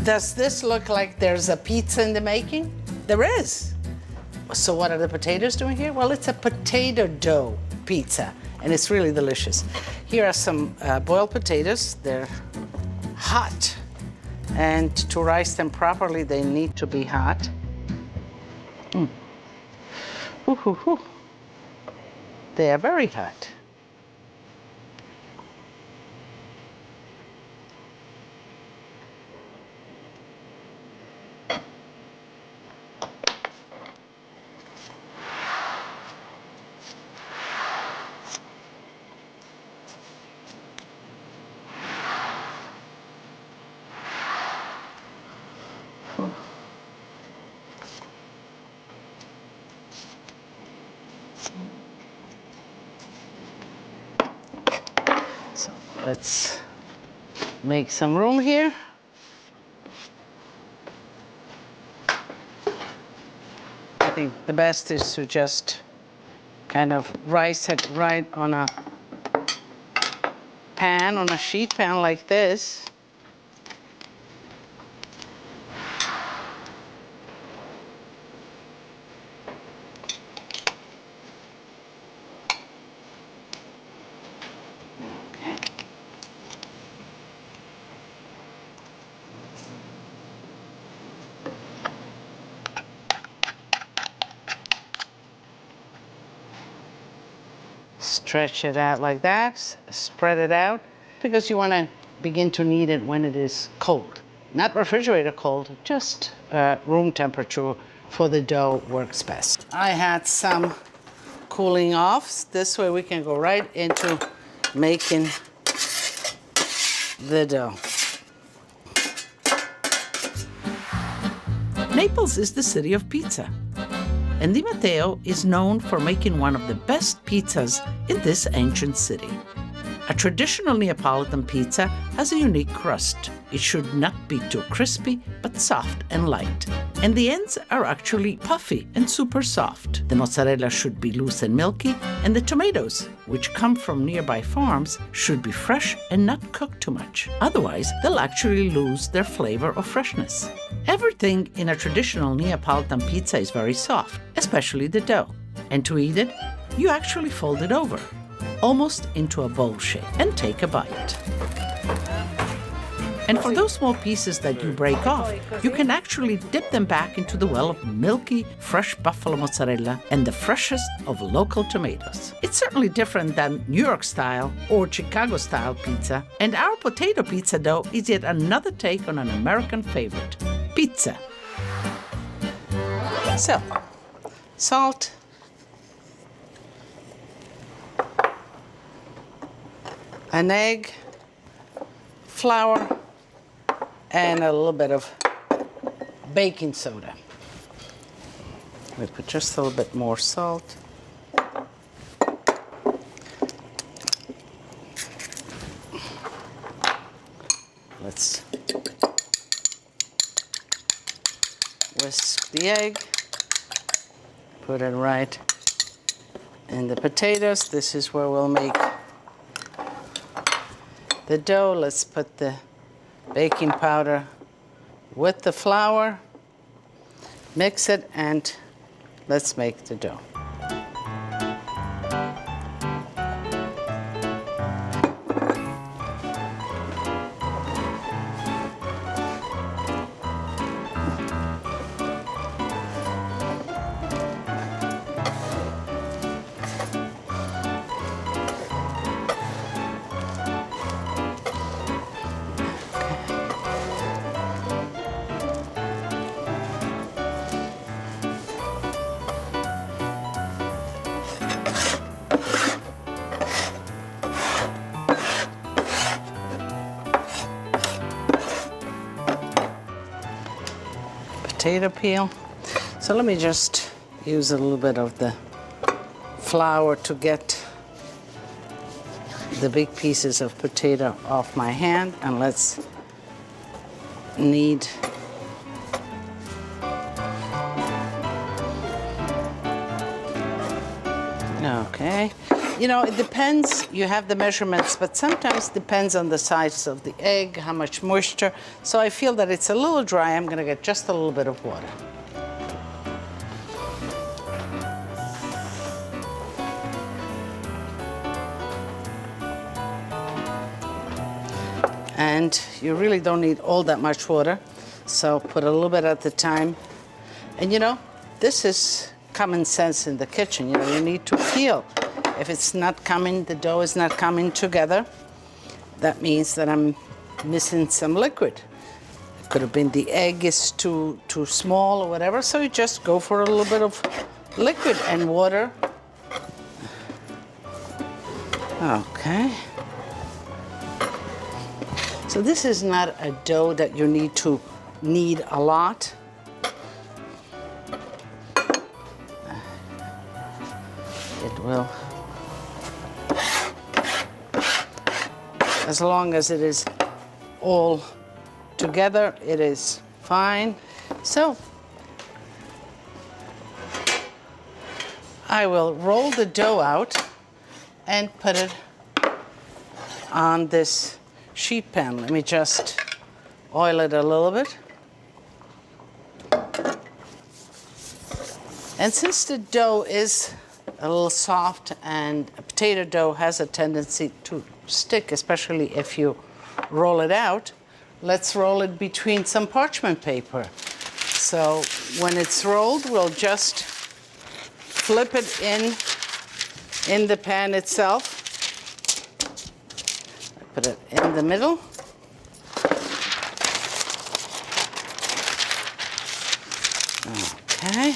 Does this look like there's a pizza in the making? There is. So what are the potatoes doing here? Well, it's a potato dough pizza, and it's really delicious. Here are some boiled potatoes. They're hot, and to rice them properly, they need to be hot. Ooh, ooh, ooh. They are very hot. So let's make some room here. I think the best is to just kind of rice it right on a pan, on a sheet pan like this. Stretch it out like that, spread it out, because you want to begin to knead it when it is cold. Not refrigerator cold, just room temperature for the dough works best. I had some cooling offs. This way we can go right into making the dough. Naples is the city of pizza, and Di Matteo is known for making one of the best pizzas in this ancient city. A traditional Neapolitan pizza has a unique crust. It should not be too crispy, but soft and light. And the ends are actually puffy and super soft. The mozzarella should be loose and milky, and the tomatoes, which come from nearby farms, should be fresh and not cooked too much. Otherwise, they'll actually lose their flavor or freshness. Everything in a traditional Neapolitan pizza is very soft, especially the dough. And to eat it, you actually fold it over, almost into a bowl shape, and take a bite. And for those small pieces that you break off, you can actually dip them back into the well of milky, fresh buffalo mozzarella and the freshest of local tomatoes. It's certainly different than New York style or Chicago style pizza, and our potato pizza dough is yet another take on an American favorite, pizza. So, salt, an egg, flour, and a little bit of baking soda. We put just a little bit more salt. Let's whisk the egg, put it right in the potatoes. This is where we'll make the dough. Let's put the baking powder with the flour, mix it, and let's make the dough. Potato peel. So let me just use a little bit of the flour to get the big pieces of potato off my hand, and let's knead okay. You know, it depends. You have the measurements, but sometimes depends on the size of the egg, how much moisture. So I feel that it's a little dry. I'm going to get just a little bit of water. And you really don't need all that much water, so put a little bit at a time. And you know, this is common sense in the kitchen. You know, you need to feel. If it's not coming, the dough is not coming together, that means that I'm missing some liquid. It could have been the egg is too small or whatever, so you just go for a little bit of liquid and water. Okay. So this is not a dough that you need to knead a lot. It will, as long as it is all together, it is fine. So I will roll the dough out and put it on this sheet pan. Let me just oil it a little bit. And since the dough is a little soft and a potato dough has a tendency to stick, especially if you roll it out, let's roll it between some parchment paper. So when it's rolled, we'll just flip it in the pan itself. Put it in the middle. Okay.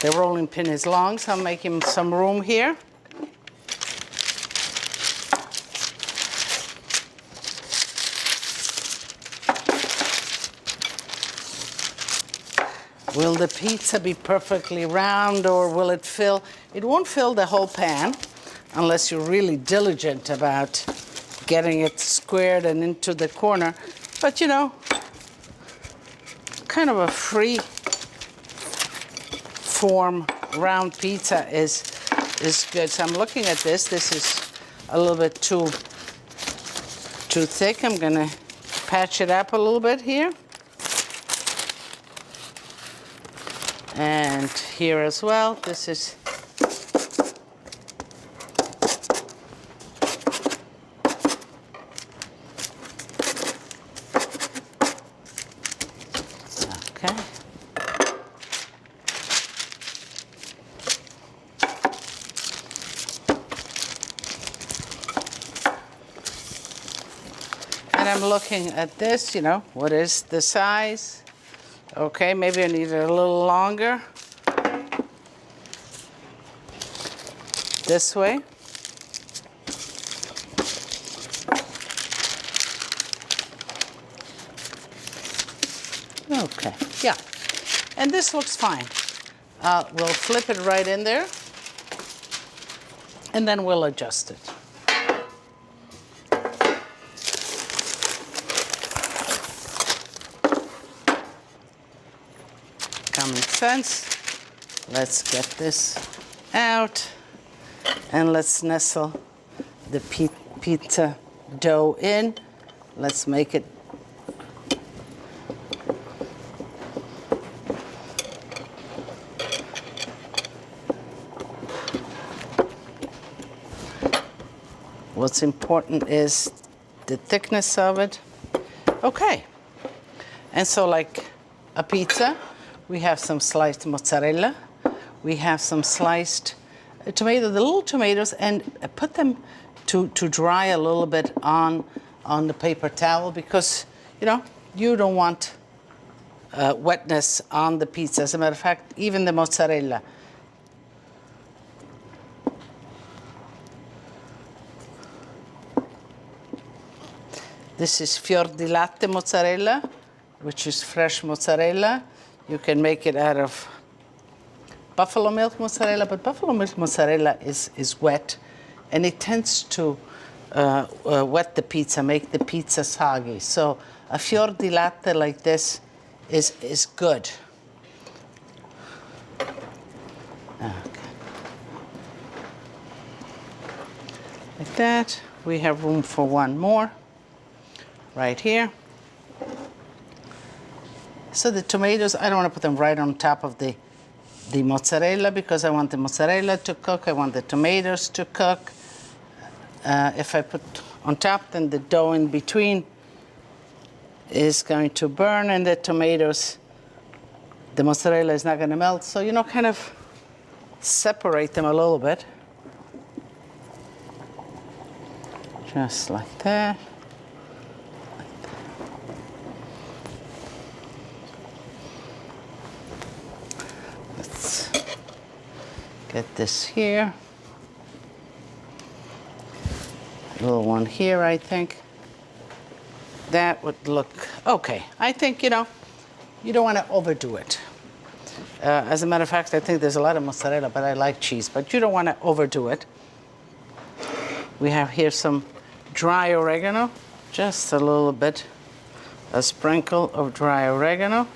The rolling pin is long, so I'm making some room here. Will the pizza be perfectly round, or will it fill? It won't fill the whole pan unless you're really diligent about getting it squared and into the corner. But you know, kind of a free form round pizza is good. So I'm looking at this. This is a little bit too thick. I'm gonna patch it up a little bit here. And here as well, this is okay. And I'm looking at this, you know, what is the size? Okay, maybe I need it a little longer. This way. Okay, yeah. And this looks fine. We'll flip it right in there, and then we'll adjust it. Common sense. Let's get this out, and let's nestle the pizza dough in. Let's make it what's important is the thickness of it. Okay, and so like a pizza, we have some sliced mozzarella, we have some sliced tomato, the little tomatoes, and put them to dry a little bit on the paper towel, because you know you don't want wetness on the pizza. As a matter of fact, even the mozzarella. This is fior di latte mozzarella, which is fresh mozzarella. You can make it out of buffalo milk mozzarella, but buffalo milk mozzarella is wet, and it tends to wet the pizza, make the pizza soggy. So a fior di latte like this is good. Like that. We have room for one more right here. So the tomatoes, I don't want to put them right on top of the mozzarella because I want the mozzarella to cook. I want the tomatoes to cook. If I put on top, then the dough in between is going to burn, and the tomatoes, the mozzarella is not going to melt. So, you know, kind of separate them a little bit. Just like that. Let's get this here. A little one here, I think. That would look okay. I think, you know, you don't want to overdo it. As a matter of fact, I think there's a lot of mozzarella, but I like cheese, but you don't want to overdo it. We have here some dry oregano, just a little bit, a sprinkle of dry oregano,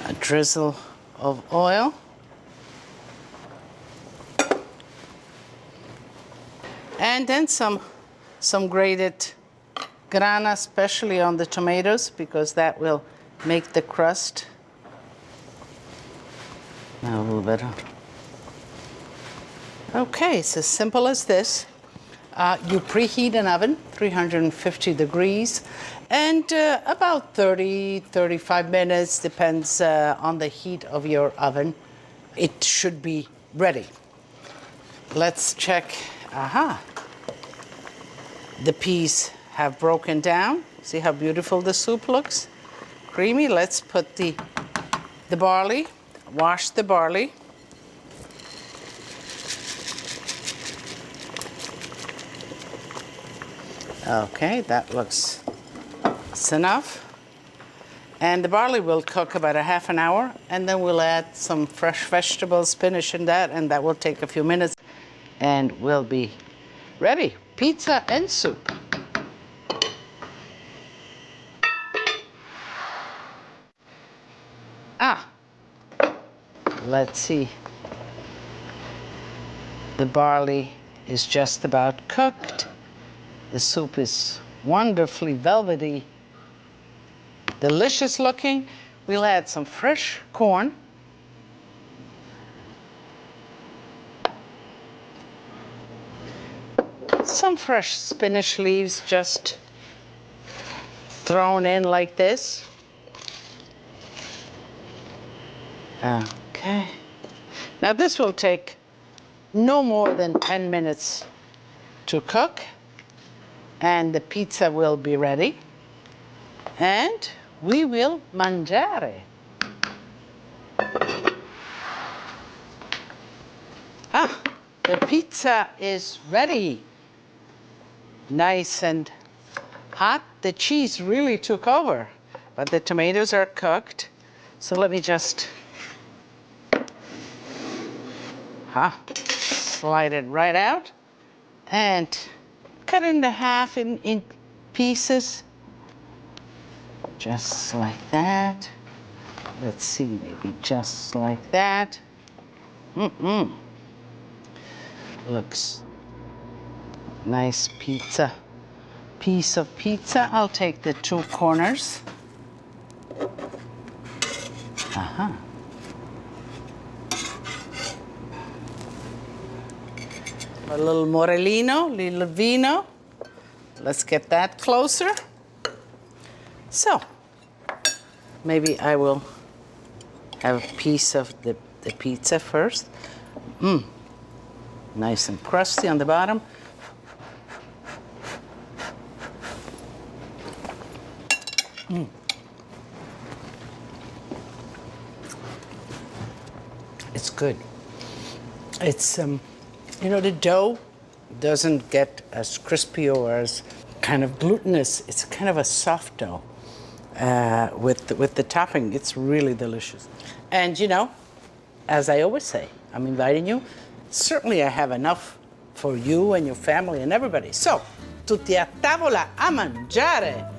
a drizzle of oil, and then some grated grana, especially on the tomatoes, because that will make the crust. Now a little bit. Okay, it's as simple as this. You preheat an oven, 350 degrees, and about 35 minutes, depends on the heat of your oven. It should be ready. Let's check. Aha. The peas have broken down. See how beautiful the soup looks? Creamy. Let's put the barley, wash the barley. Okay, that looks enough. And the barley will cook about a half an hour, and then we'll add some fresh vegetables, spinach and that will take a few minutes, and we'll be ready. Pizza and soup. Let's see. The barley is just about cooked. The soup is wonderfully velvety, delicious looking. We'll add some fresh corn. Some fresh spinach leaves just thrown in like this. Okay. Now this will take no more than 10 minutes to cook, and the pizza will be ready, and we will mangiare. The pizza is ready. Nice and hot. The cheese really took over, but the tomatoes are cooked. So let me just slide it right out and cut it in half in pieces, just like that. Let's see, maybe just like that. Looks nice pizza, piece of pizza. I'll take the two corners. A little morellino, little vino. Let's get that closer. So, maybe I will have a piece of the pizza first. Nice and crusty on the bottom. It's good. It's you know, the dough doesn't get as crispy or as kind of glutinous. It's kind of a soft dough with the topping. It's really delicious. And you know, as I always say, I'm inviting you. Certainly I have enough for you and your family and everybody. So, tutti a tavola a mangiare.